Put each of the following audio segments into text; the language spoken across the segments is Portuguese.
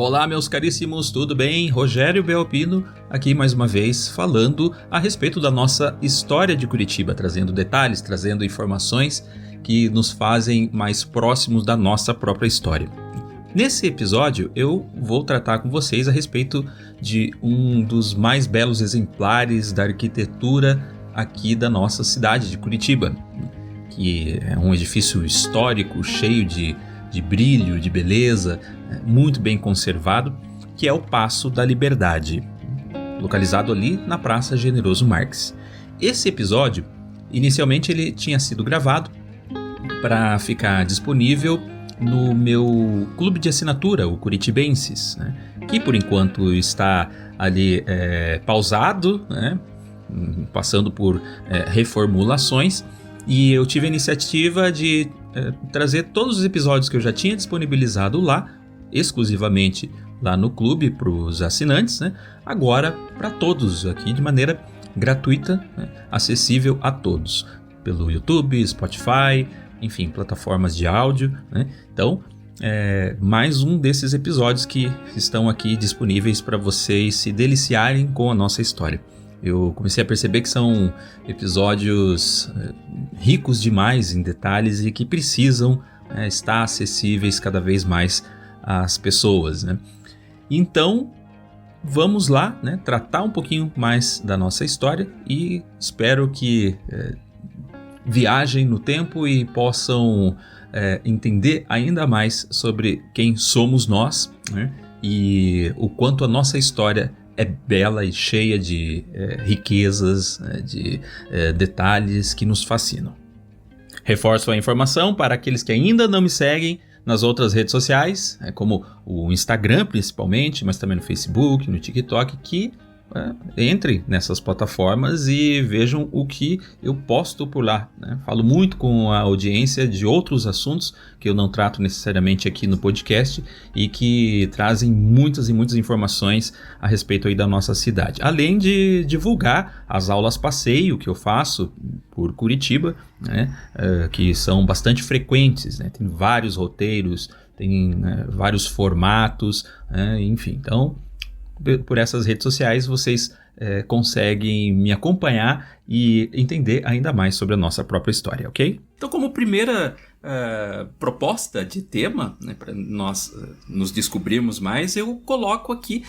Olá, meus caríssimos, tudo bem? Rogério Belpino aqui mais uma vez falando a respeito da nossa história de Curitiba, trazendo detalhes, trazendo informações que nos fazem mais próximos da nossa própria história. Nesse episódio eu vou tratar com vocês a respeito de um dos mais belos exemplares da arquitetura aqui da nossa cidade de Curitiba, que é um edifício histórico cheio de brilho, de beleza, muito bem conservado, que é o Paço da Liberdade, localizado ali na Praça Generoso Marques. Esse episódio, inicialmente ele tinha sido gravado para ficar disponível no meu clube de assinatura, o Curitibenses, né? Que por enquanto está ali pausado, né? Passando por reformulações, e eu tive a iniciativa de trazer todos os episódios que eu já tinha disponibilizado lá, exclusivamente lá no clube para os assinantes, né? Agora para todos aqui de maneira gratuita, né? Acessível a todos, pelo YouTube, Spotify, enfim, plataformas de áudio, né? Então, mais um desses episódios que estão aqui disponíveis para vocês se deliciarem com a nossa história. Eu comecei a perceber que são episódios ricos demais em detalhes e que precisam estar acessíveis cada vez mais às pessoas, né? Então, vamos lá, né, tratar um pouquinho mais da nossa história e espero que viajem no tempo e possam entender ainda mais sobre quem somos nós, né, e o quanto a nossa história é bela e cheia de riquezas, de detalhes que nos fascinam. Reforço a informação para aqueles que ainda não me seguem nas outras redes sociais, como o Instagram principalmente, mas também no Facebook, no TikTok, que entrem nessas plataformas e vejam o que eu posto por lá, né? Falo muito com a audiência de outros assuntos que eu não trato necessariamente aqui no podcast e que trazem muitas e muitas informações a respeito aí da nossa cidade. Além de divulgar as aulas passeio que eu faço por Curitiba, né? Que são bastante frequentes, né? Tem vários roteiros, tem vários formatos, enfim, então por essas redes sociais vocês conseguem me acompanhar e entender ainda mais sobre a nossa própria história, ok? Então, como primeira proposta de tema, né, para nós nos descobrirmos mais, eu coloco aqui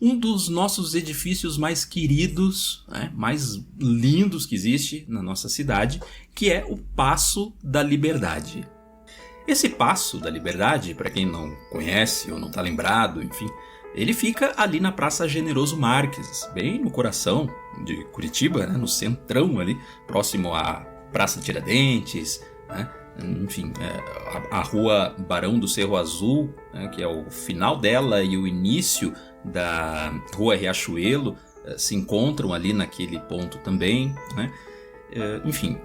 um dos nossos edifícios mais queridos, né, mais lindos que existe na nossa cidade, que é o Paço da Liberdade. Esse Paço da Liberdade, para quem não conhece ou não está lembrado, enfim, ele fica ali na Praça Generoso Marques, bem no coração de Curitiba, né, no centrão ali, próximo à Praça Tiradentes, né, enfim, a Rua Barão do Cerro Azul, né, que é o final dela, e o início da Rua Riachuelo se encontram ali naquele ponto também, né, enfim,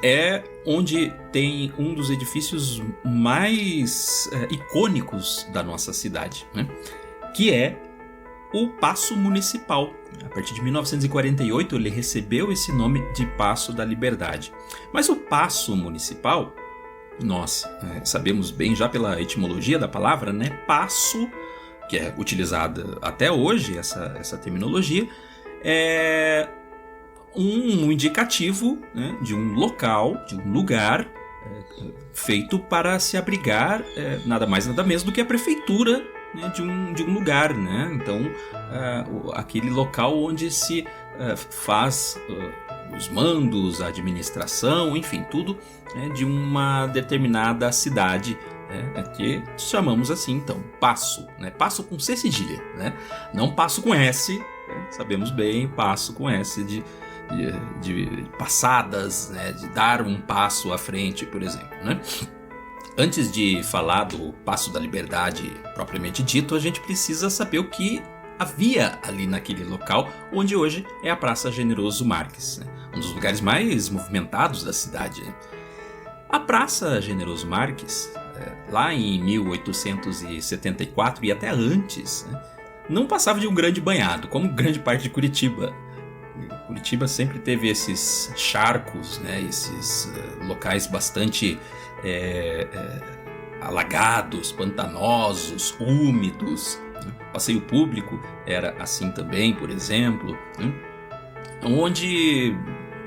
é onde tem um dos edifícios mais icônicos da nossa cidade, né? Que é o Paço Municipal. A partir de 1948 ele recebeu esse nome de Paço da Liberdade. Mas o Paço Municipal, nós sabemos bem já pela etimologia da palavra, né? Paço, que é utilizada até hoje, essa terminologia, é um indicativo, né, de um local, de um lugar feito para se abrigar nada mais nada menos do que a prefeitura, né, de um lugar, né? Então, aquele local onde se faz os mandos, a administração, enfim, tudo, né, de uma determinada cidade, né, que chamamos assim, então, Paço, né? Paço com C cedilha, né? Não Paço com S, né? Sabemos bem, Paço com S de passadas, né, de dar um passo à frente, por exemplo, né? Antes de falar do Paço da Liberdade propriamente dito, a gente precisa saber o que havia ali naquele local, onde hoje é a Praça Generoso Marques, né? Um dos lugares mais movimentados da cidade, né? A Praça Generoso Marques, lá em 1874 e até antes, né, não passava de um grande banhado, como grande parte de Curitiba. Curitiba sempre teve esses charcos, né, esses locais bastante alagados, pantanosos, úmidos, Passeio público era assim também, por exemplo, né? Onde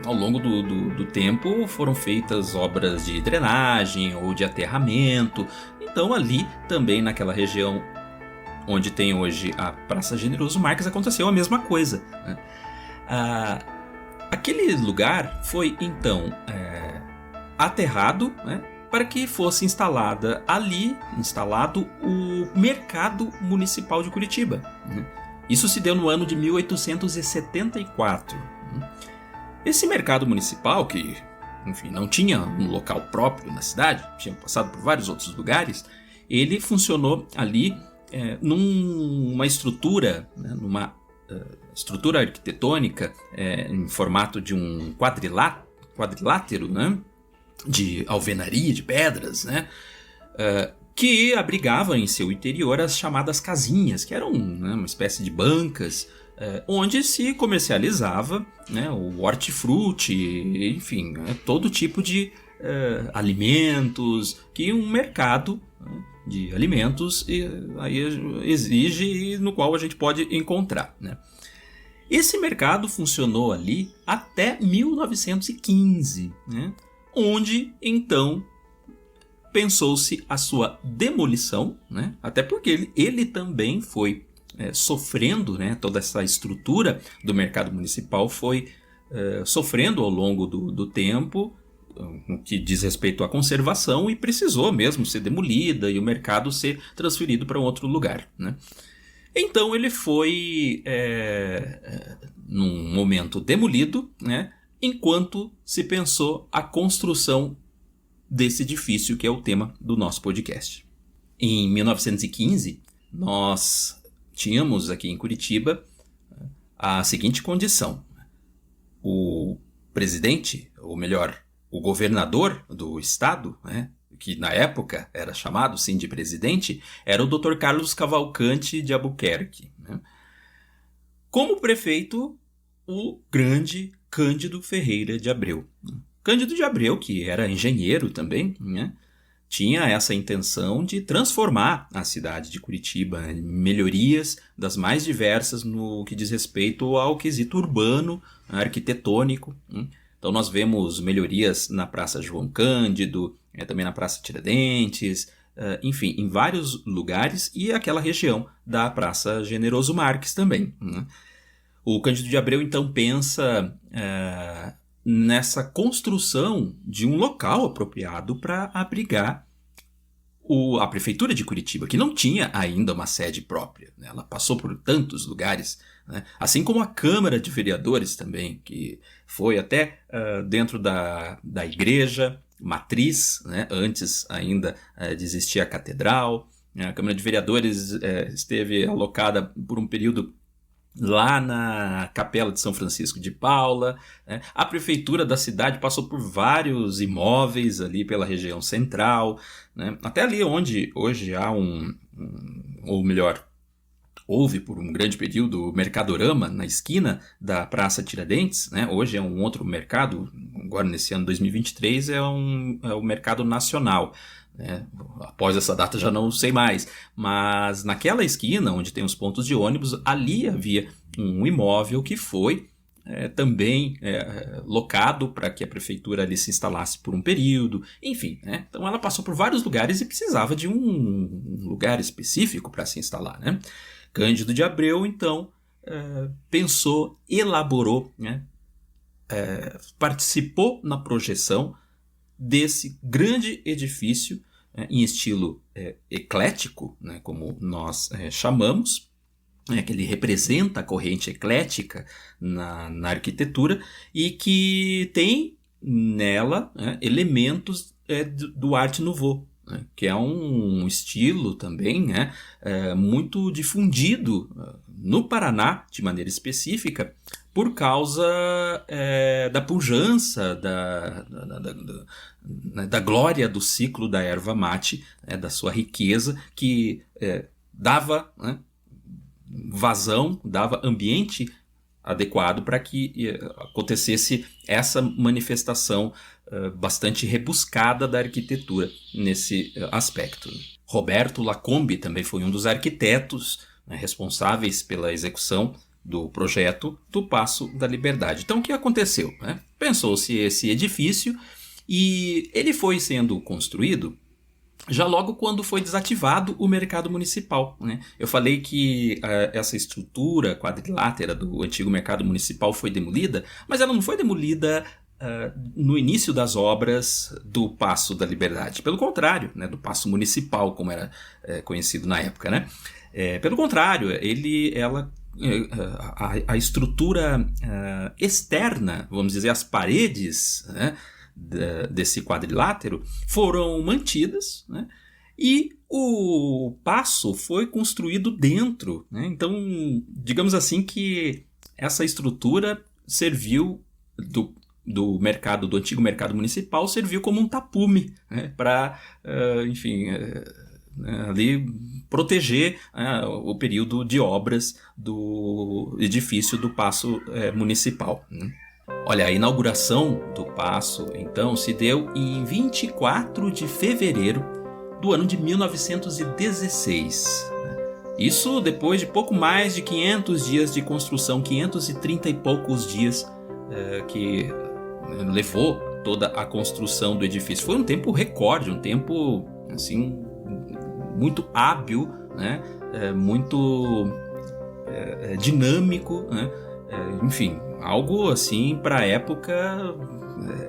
ao longo do tempo foram feitas obras de drenagem ou de aterramento. Então ali também naquela região onde tem hoje a Praça Generoso Marques aconteceu a mesma coisa, né? Aquele lugar foi então aterrado, né, para que fosse instalado o Mercado Municipal de Curitiba, né? Isso se deu no ano de 1874. Esse mercado municipal, que enfim, não tinha um local próprio na cidade, tinha passado por vários outros lugares, ele funcionou ali numa estrutura, né, numa estrutura arquitetônica em formato de um quadrilátero, né, de alvenaria, de pedras, né, que abrigava em seu interior as chamadas casinhas, que eram, né, uma espécie de bancas, onde se comercializava, né, o hortifruti, enfim, todo tipo de alimentos que um mercado, né, de alimentos aí exige e no qual a gente pode encontrar, né? Esse mercado funcionou ali até 1915, né, onde então pensou-se a sua demolição, né, até porque ele também foi sofrendo, né, toda essa estrutura do mercado municipal foi sofrendo ao longo do tempo, no que diz respeito à conservação, e precisou mesmo ser demolida e o mercado ser transferido para um outro lugar, né? Então ele foi, num momento, demolido, né, enquanto se pensou a construção desse edifício, que é o tema do nosso podcast. Em 1915, nós tínhamos aqui em Curitiba a seguinte condição: o presidente, ou melhor, o governador do estado, né, que na época era chamado sim de presidente, era o Dr. Carlos Cavalcante de Albuquerque, né? Como prefeito, o grande Cândido Ferreira de Abreu. Cândido de Abreu, que era engenheiro também, né, tinha essa intenção de transformar a cidade de Curitiba em melhorias das mais diversas no que diz respeito ao quesito urbano, arquitetônico, né? Então nós vemos melhorias na Praça João Cândido, também na Praça Tiradentes, enfim, em vários lugares, e aquela região da Praça Generoso Marques também, né? O Cândido de Abreu então pensa nessa construção de um local apropriado para abrigar a Prefeitura de Curitiba, que não tinha ainda uma sede própria, né? Ela passou por tantos lugares, né? Assim como a Câmara de Vereadores também, que foi até dentro da igreja matriz, né? Antes ainda de existir a catedral. A Câmara de Vereadores esteve alocada por um período lá na Capela de São Francisco de Paula, né? A prefeitura da cidade passou por vários imóveis ali pela região central, né? Até ali onde hoje há ou melhor, houve por um grande período o Mercadorama na esquina da Praça Tiradentes, né? Hoje é um outro mercado, agora nesse ano 2023 é o Mercado Nacional, né? Após essa data já não sei mais, mas naquela esquina onde tem os pontos de ônibus, ali havia um imóvel que foi também locado para que a prefeitura ali se instalasse por um período, enfim, né? Então ela passou por vários lugares e precisava de um lugar específico para se instalar, né? Cândido de Abreu então pensou, elaborou, né? Participou na projeção desse grande edifício em estilo eclético, né, como nós chamamos, que ele representa a corrente eclética na arquitetura e que tem nela elementos do Art Nouveau, né, que é um estilo também, né, muito difundido no Paraná de maneira específica, por causa da pujança, da glória do ciclo da erva mate, da sua riqueza, que dava, né, vazão, dava ambiente adequado para que acontecesse essa manifestação bastante rebuscada da arquitetura nesse aspecto. Roberto Lacombe também foi um dos arquitetos né, responsáveis pela execução do projeto do Paço da Liberdade. Então, o que aconteceu? Né? Pensou-se esse edifício e ele foi sendo construído já logo quando foi desativado o mercado municipal. Né? Eu falei que essa estrutura quadrilátera do antigo mercado municipal foi demolida, mas ela não foi demolida no início das obras do Paço da Liberdade. Pelo contrário, né, do Paço Municipal, como era conhecido na época. Né? Pelo contrário, a estrutura externa, vamos dizer, as paredes, né, desse quadrilátero foram mantidas, né, e o paço foi construído dentro. Né, então, digamos assim que essa estrutura serviu do antigo mercado municipal, serviu como um tapume, né, para, enfim, ali proteger o período de obras do edifício do Paço Municipal. Né? Olha, a inauguração do Paço, então, se deu em 24 de fevereiro do ano de 1916. Isso depois de pouco mais de 500 dias de construção, 530 e poucos dias que levou toda a construção do edifício. Foi um tempo recorde, um tempo assim muito hábil, né? Muito dinâmico, né? Enfim, algo assim para a época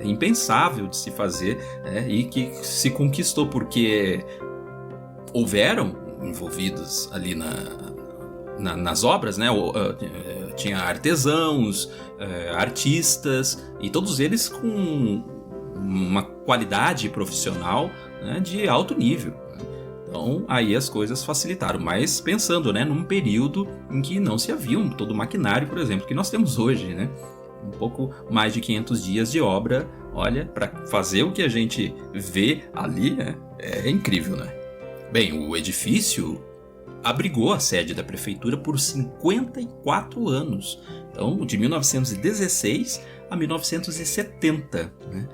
impensável de se fazer, né? E que se conquistou porque houveram envolvidos ali nas obras, né? Tinha artesãos, artistas, e todos eles com uma qualidade profissional, né, de alto nível. Então, aí as coisas facilitaram, mas pensando, né, num período em que não se havia todo o maquinário, por exemplo, que nós temos hoje, né? Um pouco mais de 500 dias de obra, olha, para fazer o que a gente vê ali, né, é incrível, né? Bem, o edifício abrigou a sede da prefeitura por 54 anos, então de 1916 a 1970, né?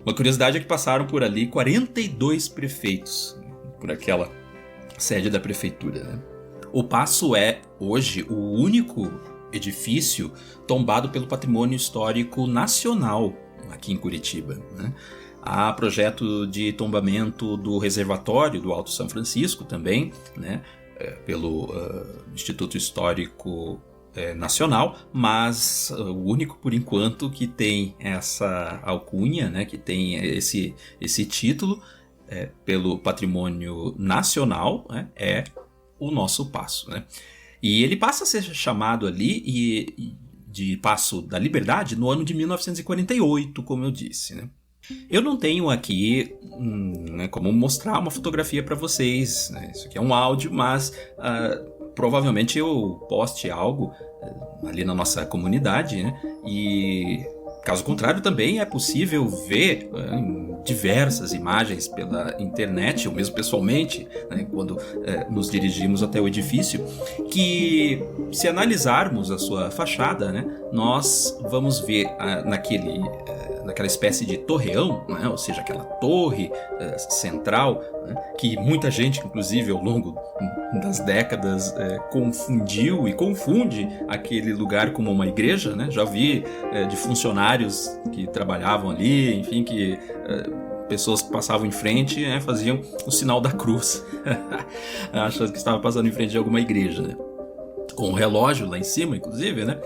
Uma curiosidade é que passaram por ali 42 prefeitos, por aquela sede da prefeitura. Né? O Paço é, hoje, o único edifício tombado pelo Patrimônio Histórico Nacional aqui em Curitiba. Né? Há projeto de tombamento do reservatório do Alto São Francisco também, né? Pelo Instituto Histórico Nacional, mas o único, por enquanto, que tem essa alcunha, né? Que tem esse título, pelo Patrimônio Nacional, né, é o nosso Paço. Né? E ele passa a ser chamado ali de Paço da Liberdade no ano de 1948, como eu disse. Né? Eu não tenho aqui né, como mostrar uma fotografia para vocês. Né? Isso aqui é um áudio, mas provavelmente eu poste algo ali na nossa comunidade, né? E caso contrário, também é possível ver diversas imagens pela internet, ou mesmo pessoalmente, né, quando nos dirigimos até o edifício, que, se analisarmos a sua fachada, né, nós vamos ver naquela espécie de torreão, né, ou seja, aquela torre central, né, que muita gente, inclusive, ao longo das décadas, confundiu e confunde aquele lugar como uma igreja. Né? Já vi de funcionários que trabalhavam ali, enfim, que pessoas que passavam em frente, né, faziam o sinal da cruz, achando que estava passando em frente de alguma igreja, né? Com um relógio lá em cima, inclusive, né?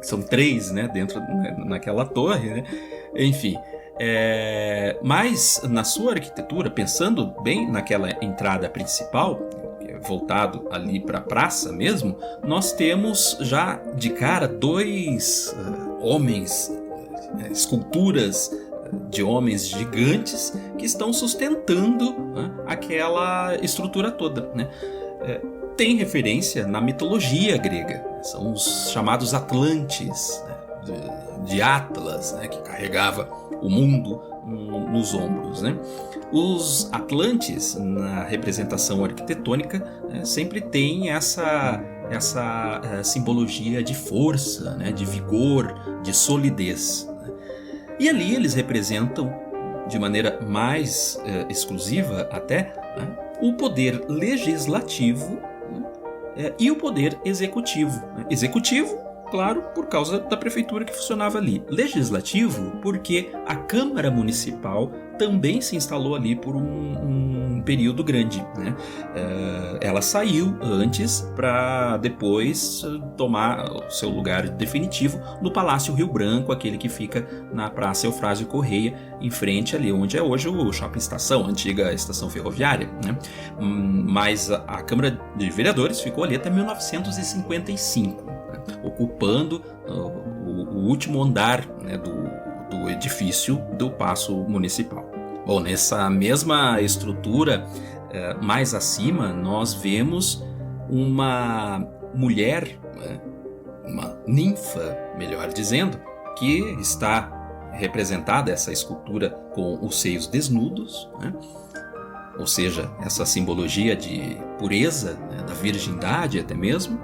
Que são 3, né, dentro, né, naquela torre, né? Enfim, mas na sua arquitetura, pensando bem naquela entrada principal, voltado ali para a praça mesmo, nós temos já de cara 2 homens, esculturas de homens gigantes que estão sustentando, né, aquela estrutura toda. Né? Tem referência na mitologia grega, são os chamados Atlantes, né, de Atlas, né, que carregava o mundo nos ombros. Né? Os Atlantes, na representação arquitetônica, né, sempre tem essa simbologia de força, né, de vigor, de solidez. Né? E ali eles representam, de maneira mais exclusiva até, né, o poder legislativo, né, e o poder executivo. Executivo, claro, por causa da prefeitura que funcionava ali. Legislativo, porque a Câmara Municipal também se instalou ali por um período grande, né? Ela saiu antes para depois tomar o seu lugar definitivo no Palácio Rio Branco, aquele que fica na Praça Eufrásio Correia, em frente ali onde é hoje o Shopping Estação, a antiga estação ferroviária, né? Mas a Câmara de Vereadores ficou ali até 1955, né? Ocupando o último andar, né, do edifício do Paço Municipal. Bom, nessa mesma estrutura, mais acima, nós vemos uma mulher, uma ninfa, melhor dizendo, que está representada, essa escultura, com os seios desnudos, né? Ou seja, essa simbologia de pureza, né, da virgindade até mesmo.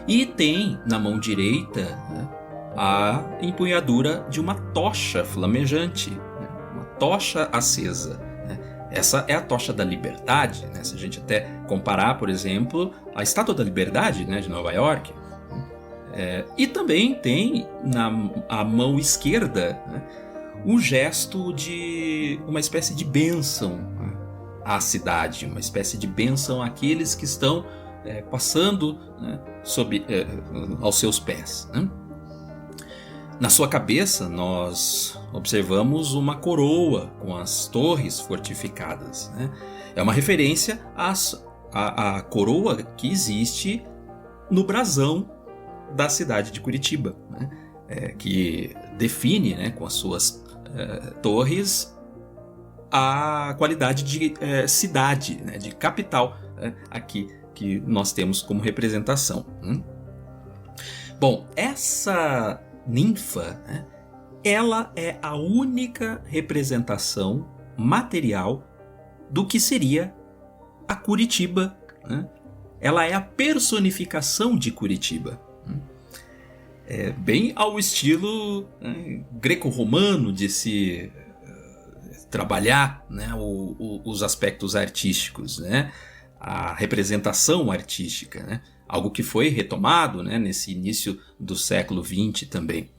E tem na mão direita, né, a empunhadura de uma tocha flamejante, né, uma tocha acesa. Né? Essa é a tocha da liberdade, né? Se a gente até comparar, por exemplo, a Estátua da Liberdade, né, de Nova York. E também tem na a mão esquerda, né, um gesto de uma espécie de bênção, né, à cidade, uma espécie de bênção àqueles que estão passando, né, aos seus pés, né? Na sua cabeça, nós observamos uma coroa com as torres fortificadas, né? É uma referência à coroa que existe no brasão da cidade de Curitiba, né? Que define, né, com as suas torres a qualidade de cidade, né, de capital, aqui que nós temos como representação. Bom, essa ninfa, né, ela é a única representação material do que seria a Curitiba, né? Ela é a personificação de Curitiba. Bem ao estilo, né, greco-romano de se trabalhar, né, os aspectos artísticos, né, a representação artística, né, algo que foi retomado, né, nesse início do século XX também.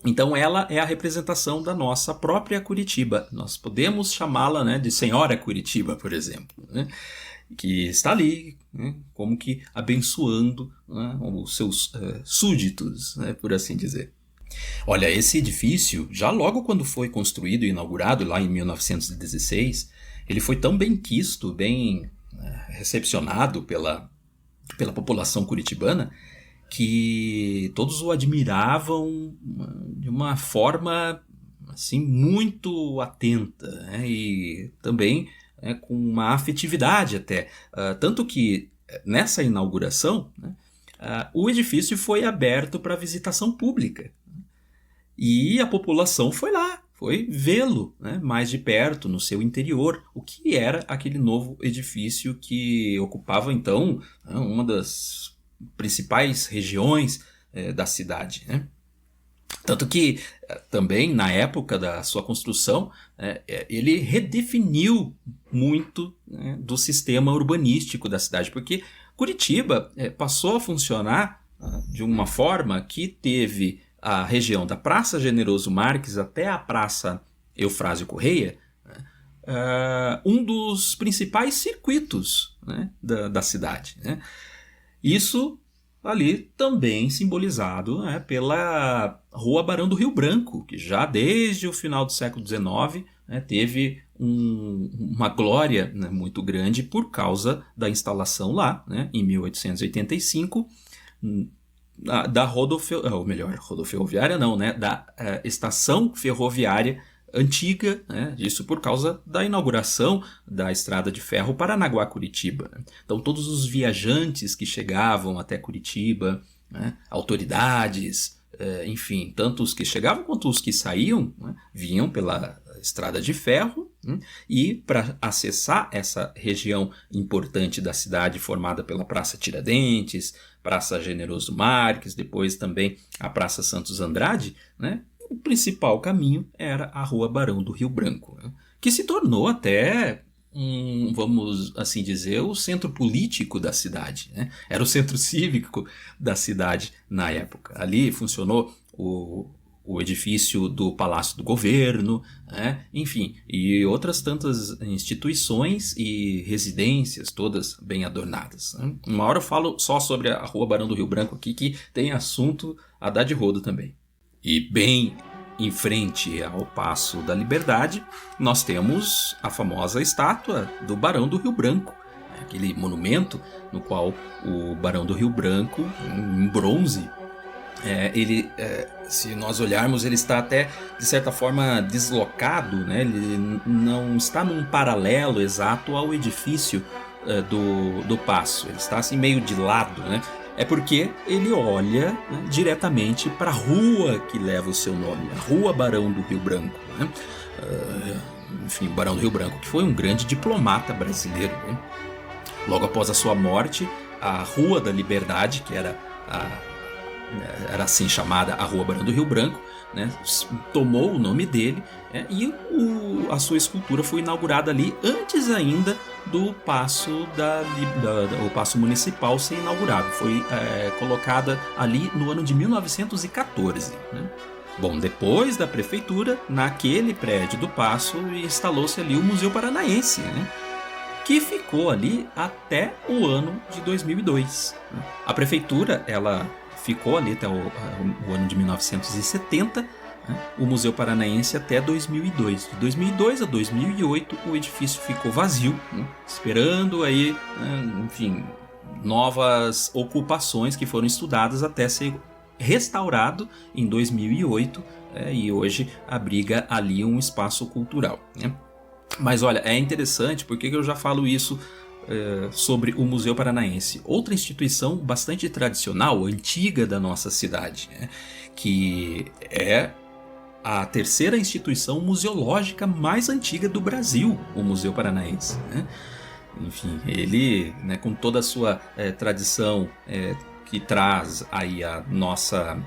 Então ela é a representação da nossa própria Curitiba. Nós podemos chamá-la, né, de Senhora Curitiba, por exemplo, né, que está ali, né, como que abençoando, né, os seus súditos, né, por assim dizer. Olha, esse edifício, já logo quando foi construído e inaugurado lá em 1916, ele foi tão bem quisto, bem recepcionado pela população curitibana, que todos o admiravam de uma forma assim muito atenta, né? E também com uma afetividade até. Tanto que nessa inauguração, né, o edifício foi aberto para visitação pública. E a população foi lá, foi vê-lo, né, mais de perto, no seu interior, o que era aquele novo edifício que ocupava então uma das principais regiões da cidade, né? Tanto que também na época da sua construção, ele redefiniu muito, né, do sistema urbanístico da cidade, porque Curitiba passou a funcionar de uma forma que teve a região da Praça Generoso Marques até a Praça Eufrásio Correia, um dos principais circuitos, né, da cidade, né? Isso ali também simbolizado, né, pela Rua Barão do Rio Branco, que já desde o final do século XIX, né, teve uma glória, né, muito grande por causa da instalação lá, né, em 1885, da rodoferroviária não, né, da estação ferroviária antiga, né, isso por causa da inauguração da estrada de ferro Paranaguá-Curitiba. Então todos os viajantes que chegavam até Curitiba, né, autoridades, enfim, tanto os que chegavam quanto os que saíam, né, vinham pela estrada de ferro, né, e para acessar essa região importante da cidade formada pela Praça Tiradentes, Praça Generoso Marques, depois também a Praça Santos Andrade, né, o principal caminho era a Rua Barão do Rio Branco, né, que se tornou até vamos assim dizer, o centro político da cidade, né? Era o centro cívico da cidade na época. Ali funcionou o edifício do Palácio do Governo, né? Enfim, e outras tantas instituições e residências, todas bem adornadas, né? Uma hora eu falo só sobre a Rua Barão do Rio Branco aqui, que tem assunto a dar de rodo também. E bem em frente ao Paço da Liberdade, nós temos a famosa estátua do Barão do Rio Branco, aquele monumento no qual o Barão do Rio Branco, em bronze, se nós olharmos, ele está até, de certa forma, deslocado, né? Ele não está num paralelo exato ao edifício do Paço, ele está assim meio de lado, né? É porque ele olha, né, diretamente para a rua que leva o seu nome, a Rua Barão do Rio Branco, né? Enfim, Barão do Rio Branco, que foi um grande diplomata brasileiro, né? Logo após a sua morte, a Rua da Liberdade, que era assim chamada a Rua Barão do Rio Branco, né, tomou o nome dele, e a sua escultura foi inaugurada ali antes ainda do Paço o Paço Municipal ser inaugurado. Foi colocada ali no ano de 1914. Né? Bom, depois da prefeitura, naquele prédio do Paço, instalou-se ali o Museu Paranaense, né? Que ficou ali até o ano de 2002. Né? A prefeitura, ela ficou ali até o ano de 1970, né? O Museu Paranaense até 2002. De 2002 a 2008 o edifício ficou vazio, né? Esperando aí, né? Enfim, novas ocupações que foram estudadas até ser restaurado em 2008, e hoje abriga ali um espaço cultural, né? Mas olha, é interessante, porque eu já falo isso sobre o Museu Paranaense. Outra instituição bastante tradicional, antiga da nossa cidade, né? Que é a terceira instituição museológica mais antiga do Brasil, o Museu Paranaense, né? Enfim, ele, né, com toda a sua tradição que traz aí a nossa...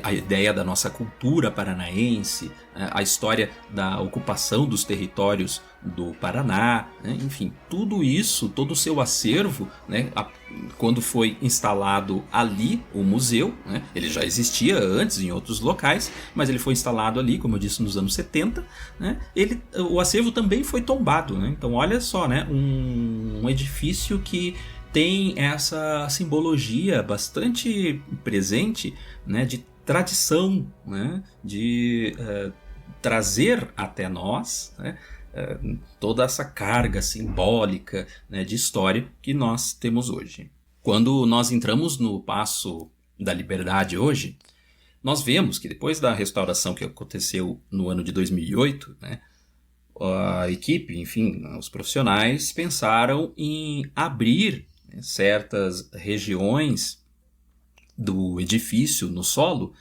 A ideia da nossa cultura paranaense, a história da ocupação dos territórios do Paraná, né? Enfim, tudo isso, todo o seu acervo, né? Quando foi instalado ali o museu, né? Ele já existia antes em outros locais, mas ele foi instalado ali, como eu disse, nos anos 70, né? O acervo também foi tombado, né? Então olha só, né? Um edifício que tem essa simbologia bastante presente, né, de tradição, né, de trazer até nós, né, toda essa carga simbólica, né, de história que nós temos hoje. Quando nós entramos no Paço da Liberdade hoje, nós vemos que depois da restauração que aconteceu no ano de 2008, né, a equipe, enfim, os profissionais pensaram em abrir certas regiões do edifício no solo,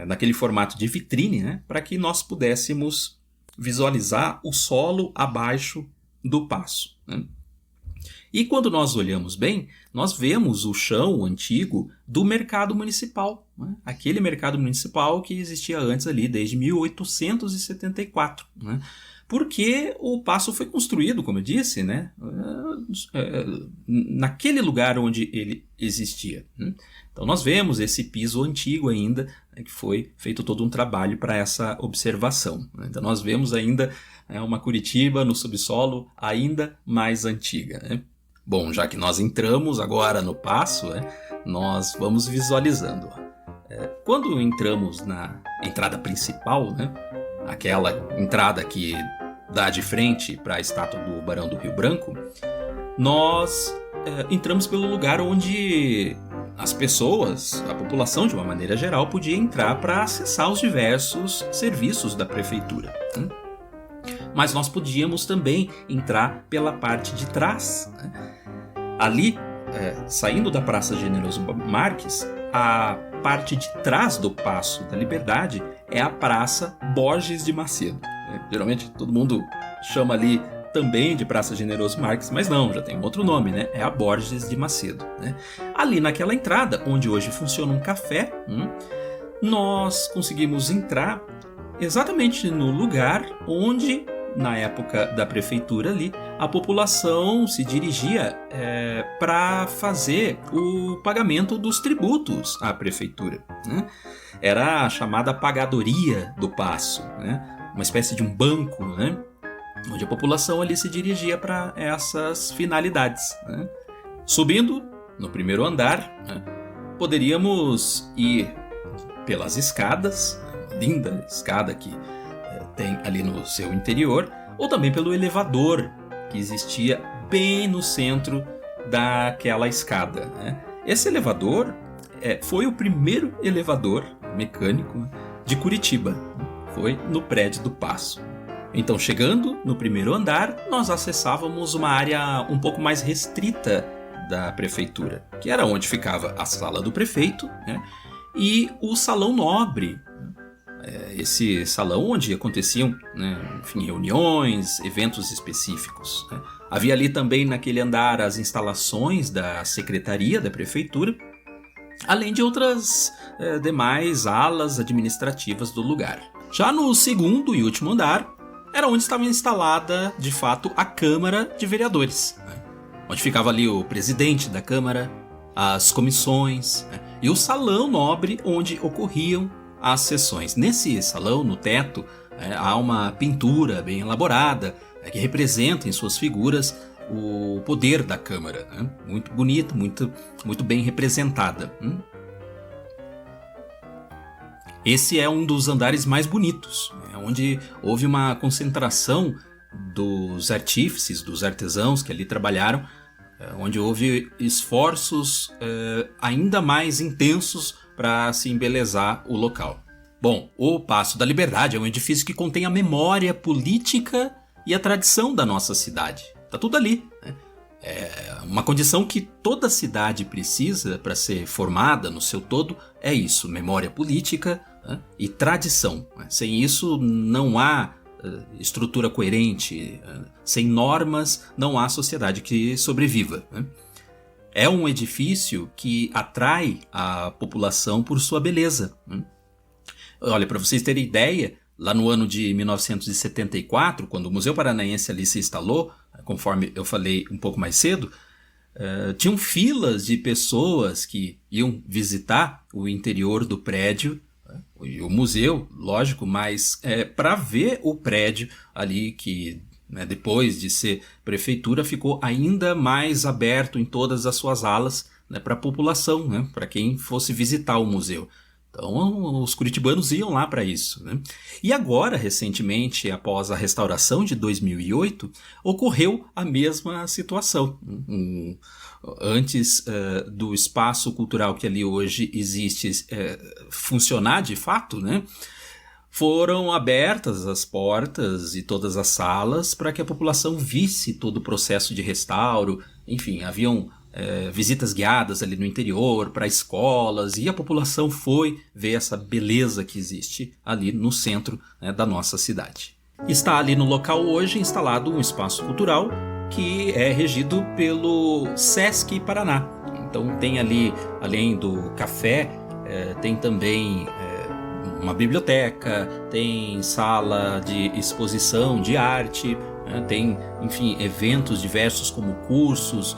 naquele formato de vitrine, né, para que nós pudéssemos visualizar o solo abaixo do paço, né? E quando nós olhamos bem, nós vemos o chão antigo do mercado municipal, né? Aquele mercado municipal que existia antes ali desde 1874, né? Porque o paço foi construído, como eu disse, né, naquele lugar onde ele existia. Então nós vemos esse piso antigo ainda, né, que foi feito todo um trabalho para essa observação. Então nós vemos ainda uma Curitiba no subsolo ainda mais antiga, né? Bom, já que nós entramos agora no paço, nós vamos visualizando. Quando entramos na entrada principal, né, aquela entrada que dá de frente para a estátua do Barão do Rio Branco, nós entramos pelo lugar onde as pessoas, a população de uma maneira geral, podia entrar para acessar os diversos serviços da prefeitura, né? Mas nós podíamos também entrar pela parte de trás, né? Ali, saindo da Praça Generoso Marques, a parte de trás do Paço da Liberdade é a Praça Borges de Macedo. Geralmente todo mundo chama ali também de Praça Generoso Marques, mas não, já tem um outro nome, né? É a Borges de Macedo, né? Ali naquela entrada, onde hoje funciona um café, nós conseguimos entrar exatamente no lugar onde na época da prefeitura ali, a população se dirigia para fazer o pagamento dos tributos à prefeitura, né? Era a chamada pagadoria do paço, né? Uma espécie de um banco, né? Onde a população ali se dirigia para essas finalidades, né? Subindo no primeiro andar, né, poderíamos ir pelas escadas, linda escada que tem ali no seu interior, ou também pelo elevador que existia bem no centro daquela escada, né? Esse elevador foi o primeiro elevador mecânico de Curitiba, foi no prédio do Paço. Então, chegando no primeiro andar, nós acessávamos uma área um pouco mais restrita da prefeitura, que era onde ficava a sala do prefeito, né, e o salão nobre, esse salão onde aconteciam, né, enfim, reuniões, eventos específicos, né. Havia ali também naquele andar as instalações da secretaria da prefeitura, além de outras demais alas administrativas do lugar. Já no segundo e último andar, era onde estava instalada, de fato, a Câmara de Vereadores, né, onde ficava ali o presidente da Câmara, as comissões, né, e o salão nobre onde ocorriam as sessões. Nesse salão, no teto, há uma pintura bem elaborada que representa em suas figuras o poder da Câmara, né? Muito bonita, muito bem representada. Esse é um dos andares mais bonitos, né? Onde houve uma concentração dos artífices, dos artesãos que ali trabalharam, onde houve esforços ainda mais intensos para se embelezar o local. Bom, o Paço da Liberdade é um edifício que contém a memória política e a tradição da nossa cidade. Tá tudo ali, né? É uma condição que toda cidade precisa para ser formada no seu todo, é isso, memória política, né, e tradição. Sem isso não há estrutura coerente, sem normas não há sociedade que sobreviva, né? É um edifício que atrai a população por sua beleza, né? Olha, para vocês terem ideia, lá no ano de 1974, quando o Museu Paranaense ali se instalou, conforme eu falei um pouco mais cedo, tinham filas de pessoas que iam visitar o interior do prédio, e o museu, lógico, mas para ver o prédio ali que, né, depois de ser prefeitura, ficou ainda mais aberto em todas as suas alas, né, para a população, né, para quem fosse visitar o museu. Então, os curitibanos iam lá para isso, né? E agora, recentemente, após a restauração de 2008, ocorreu a mesma situação. Antes do espaço cultural que ali hoje existe funcionar de fato, né, foram abertas as portas e todas as salas para que a população visse todo o processo de restauro. Enfim, haviam visitas guiadas ali no interior, para escolas, e a população foi ver essa beleza que existe ali no centro, né, da nossa cidade. Está ali no local hoje instalado um espaço cultural que é regido pelo Sesc Paraná. Então tem ali, além do café, tem também uma biblioteca, tem sala de exposição de arte, tem, enfim, eventos diversos como cursos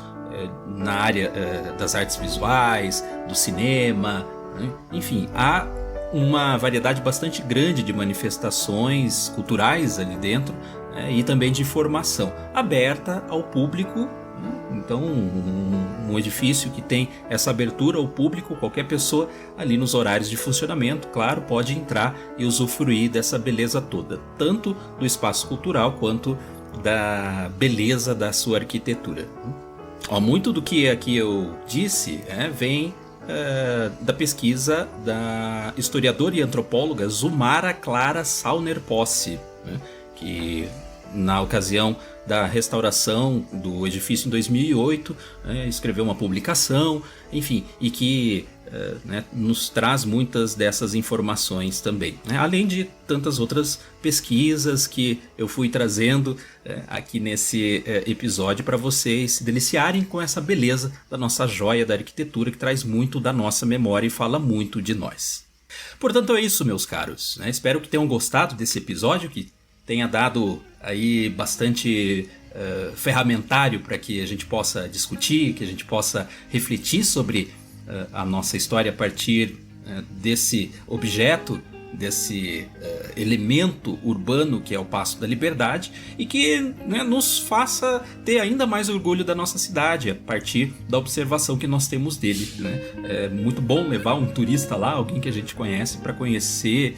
na área das artes visuais, do cinema, né? Enfim, há uma variedade bastante grande de manifestações culturais ali dentro, né? E também de formação, aberta ao público, né? Então, um edifício que tem essa abertura ao público, qualquer pessoa ali nos horários de funcionamento, claro, pode entrar e usufruir dessa beleza toda, tanto do espaço cultural quanto da beleza da sua arquitetura. Muito do que aqui eu disse vem da pesquisa da historiadora e antropóloga Zumara Clara Sauner Posse, né, que na ocasião da restauração do edifício em 2008 escreveu uma publicação, enfim, e que nos traz muitas dessas informações também, né? Além de tantas outras pesquisas que eu fui trazendo aqui nesse episódio para vocês se deliciarem com essa beleza da nossa joia da arquitetura, que traz muito da nossa memória e fala muito de nós. Portanto, é isso, meus caros, né? Espero que tenham gostado desse episódio, que tenha dado aí bastante ferramentário para que a gente possa discutir, que a gente possa refletir sobre a nossa história a partir desse objeto, desse elemento urbano que é o Paço da Liberdade, e que, né, nos faça ter ainda mais orgulho da nossa cidade a partir da observação que nós temos dele, né? É muito bom levar um turista lá, alguém que a gente conhece, para conhecer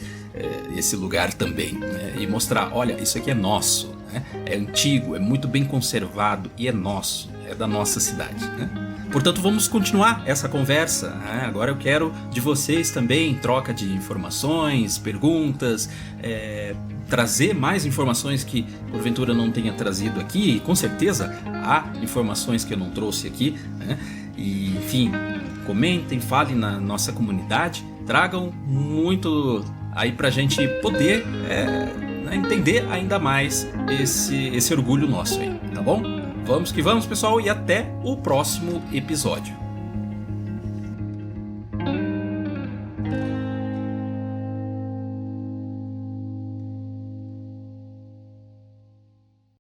esse lugar também, né? E mostrar, olha, isso aqui é nosso, né? É antigo, é muito bem conservado e é nosso, é da nossa cidade, né? Portanto, vamos continuar essa conversa, né? Agora eu quero de vocês também troca de informações, perguntas, trazer mais informações que porventura não tenha trazido aqui. E com certeza há informações que eu não trouxe aqui, né? E, enfim, comentem, falem na nossa comunidade, tragam muito aí pra gente poder entender ainda mais esse orgulho nosso aí, tá bom? Vamos que vamos, pessoal, e até o próximo episódio.